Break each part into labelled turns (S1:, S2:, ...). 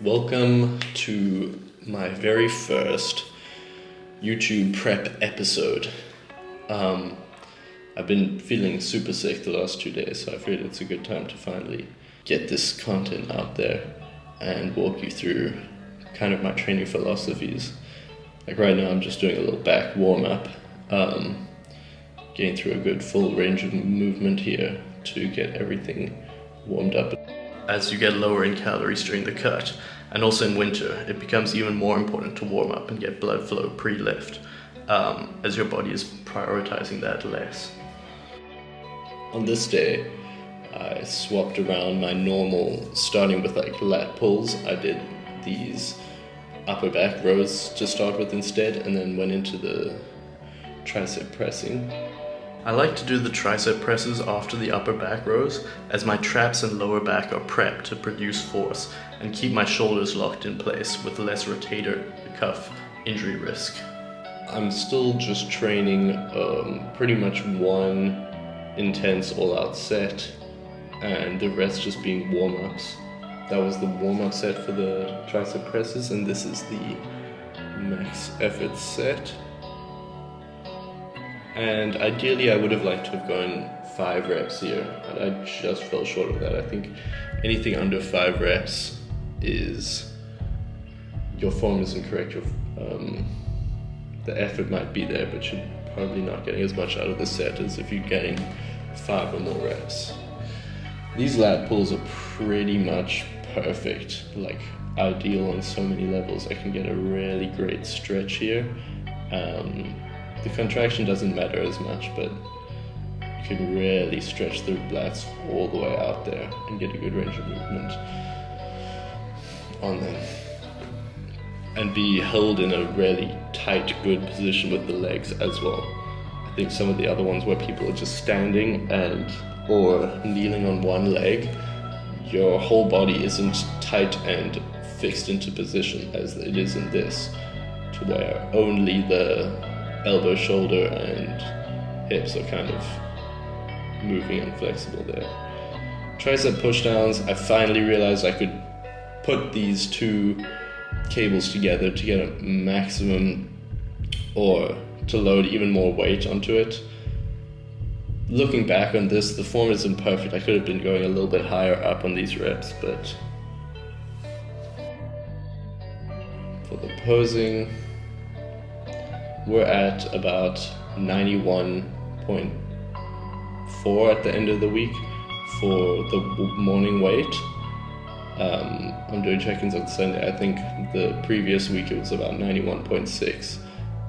S1: Welcome to my very first YouTube prep episode. I've been feeling super sick the last 2 days, so I figured it's a good time to finally get this content out there and walk you through kind of my training philosophies. Like right now I'm just doing a little back warm-up, getting through a good full range of movement here to get everything warmed up. As you get lower in calories during the cut, and also in winter, it becomes even more important to warm up and get blood flow pre-lift, as your body is prioritizing that less. On this day, I swapped around my normal, starting with like lat pulls. I did these upper back rows to start with instead, and then went into the tricep pressing. I like to do the tricep presses after the upper back rows, as my traps and lower back are prepped to produce force and keep my shoulders locked in place with less rotator cuff injury risk. I'm still just training pretty much one intense all-out set and the rest just being warm-ups. That was the warm-up set for the tricep presses, and this is the max effort set. And ideally I would have liked to have gone 5 reps here, and I just fell short of that. I think anything under 5 reps is, your form isn't correct. The effort might be there, but you're probably not getting as much out of the set as if you're getting 5 or more reps. These lat pulls are pretty much perfect, like ideal on so many levels. I can get a really great stretch here. The contraction doesn't matter as much, but you can really stretch the lats all the way out there and get a good range of movement on them. And be held in a really tight, good position with the legs as well. I think some of the other ones where people are just standing or kneeling on one leg, your whole body isn't tight and fixed into position as it is in this, to where only the elbow, shoulder, and hips are kind of moving and flexible there. Tricep pushdowns, I finally realized I could put these 2 cables together to get a maximum, or to load even more weight onto it. Looking back on this, the form isn't perfect. I could have been going a little bit higher up on these reps, but for the posing, we're at about 91.4 at the end of the week for the morning weight. I'm doing check-ins on Sunday. I think the previous week it was about 91.6,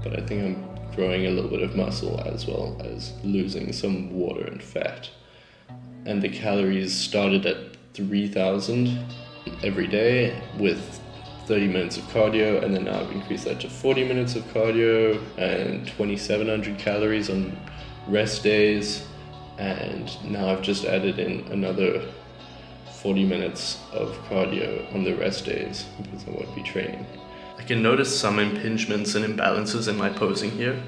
S1: but I think I'm growing a little bit of muscle as well as losing some water and fat. And the calories started at 3,000 every day with 30 minutes of cardio, and then now I've increased that to 40 minutes of cardio and 2,700 calories on rest days, and now I've just added in another 40 minutes of cardio on the rest days because I won't be training. I can notice some impingements and imbalances in my posing here,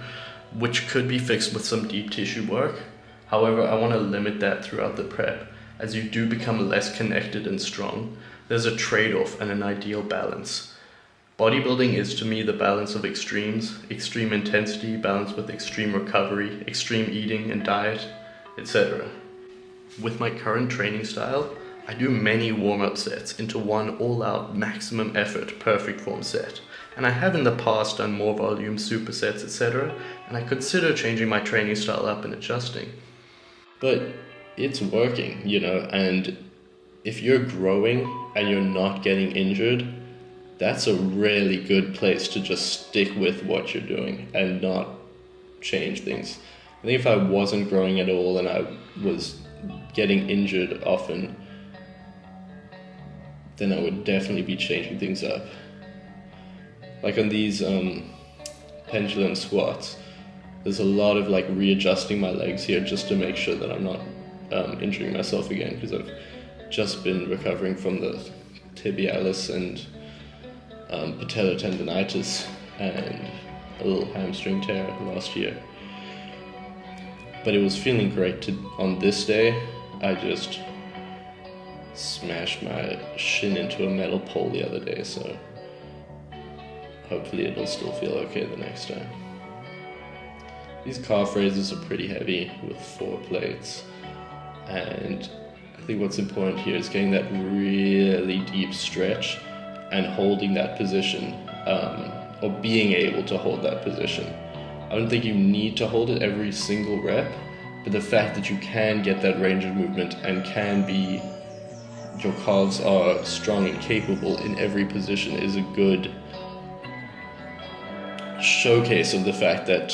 S1: which could be fixed with some deep tissue work. However, I want to limit that throughout the prep. As you do become less connected and strong, there's a trade-off and an ideal balance. Bodybuilding is to me the balance of extremes, extreme intensity balanced with extreme recovery, extreme eating and diet, etc. With my current training style, I do many warm-up sets into one all-out maximum effort perfect form set. And I have in the past done more volume supersets, etc. And I consider changing my training style up and adjusting. But it's working, and if you're growing and you're not getting injured, that's a really good place to just stick with what you're doing and not change things. I think if I wasn't growing at all and I was getting injured often, then I would definitely be changing things up. Like on these pendulum squats, there's a lot of like readjusting my legs here just to make sure that I'm not injuring myself again, because I've just been recovering from the tibialis and patellar tendonitis and a little hamstring tear last year. But it was feeling great on this day. I just smashed my shin into a metal pole the other day, so hopefully it'll still feel okay the next time. These calf raises are pretty heavy with 4 plates, and I think what's important here is getting that really deep stretch and holding that position, or being able to hold that position. I don't think you need to hold it every single rep, but the fact that you can get that range of movement and your calves are strong and capable in every position is a good showcase of the fact that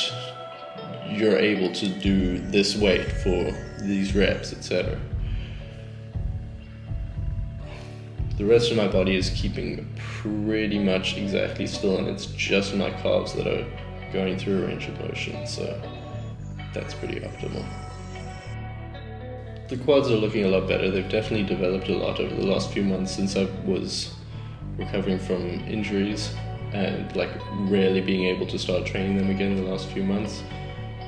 S1: you're able to do this weight for these reps, etc. The rest of my body is keeping pretty much exactly still, and it's just my calves that are going through a range of motion, so that's pretty optimal. The quads are looking a lot better. They've definitely developed a lot over the last few months since I was recovering from injuries and rarely being able to start training them again in the last few months.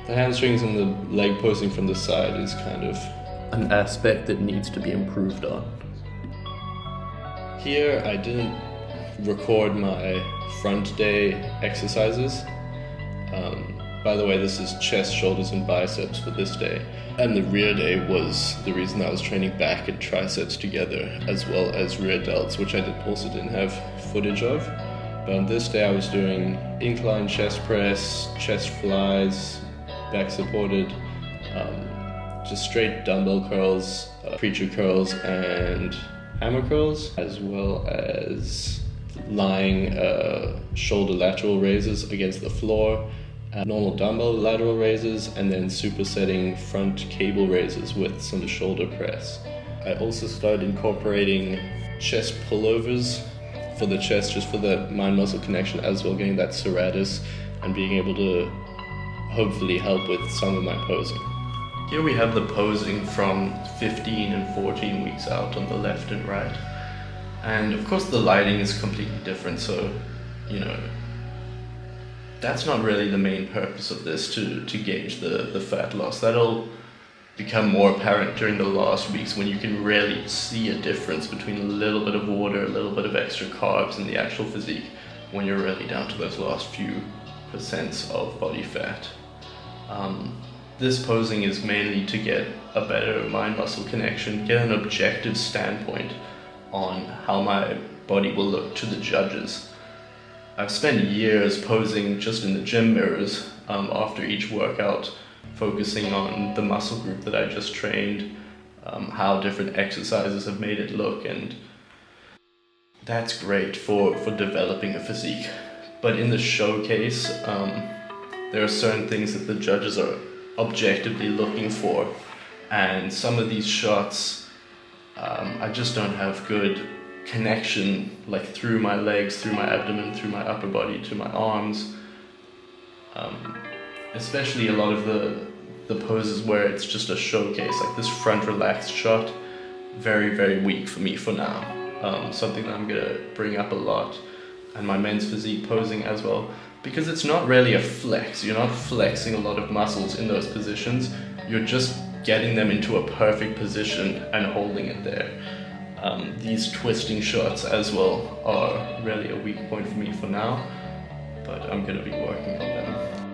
S1: The hamstrings and the leg posing from the side is kind of an aspect that needs to be improved on. Here I didn't record my front day exercises. By the way, this is chest, shoulders, and biceps for this day. And the rear day was the reason I was training back and triceps together, as well as rear delts, which I also didn't have footage of. But on this day I was doing incline chest press, chest flies, back supported, just straight dumbbell curls, preacher curls, and hammer curls, as well as lying shoulder lateral raises against the floor, normal dumbbell lateral raises, and then supersetting front cable raises with some shoulder press. I also started incorporating chest pullovers for the chest, just for the mind-muscle connection, as well getting that serratus and being able to hopefully help with some of my posing. Here we have the posing from 15 and 14 weeks out on the left and right. And of course the lighting is completely different, so that's not really the main purpose of this, to gauge the fat loss. That'll become more apparent during the last weeks when you can really see a difference between a little bit of water, a little bit of extra carbs, and the actual physique when you're really down to those last few percents of body fat. This posing is mainly to get a better mind-muscle connection, get an objective standpoint on how my body will look to the judges. I've spent years posing just in the gym mirrors after each workout, focusing on the muscle group that I just trained, how different exercises have made it look, and that's great for developing a physique. But in the showcase, there are certain things that the judges are objectively looking for, and some of these shots I just don't have good connection through my legs, through my abdomen, through my upper body, to my arms, especially a lot of the poses where it's just a showcase, like this front relaxed shot. Very, very weak for me for now. Something that I'm gonna bring up a lot, and my men's physique posing as well, because it's not really a flex. You're not flexing a lot of muscles in those positions. You're just getting them into a perfect position and holding it there. These twisting shots as well are really a weak point for me for now, but I'm gonna be working on them.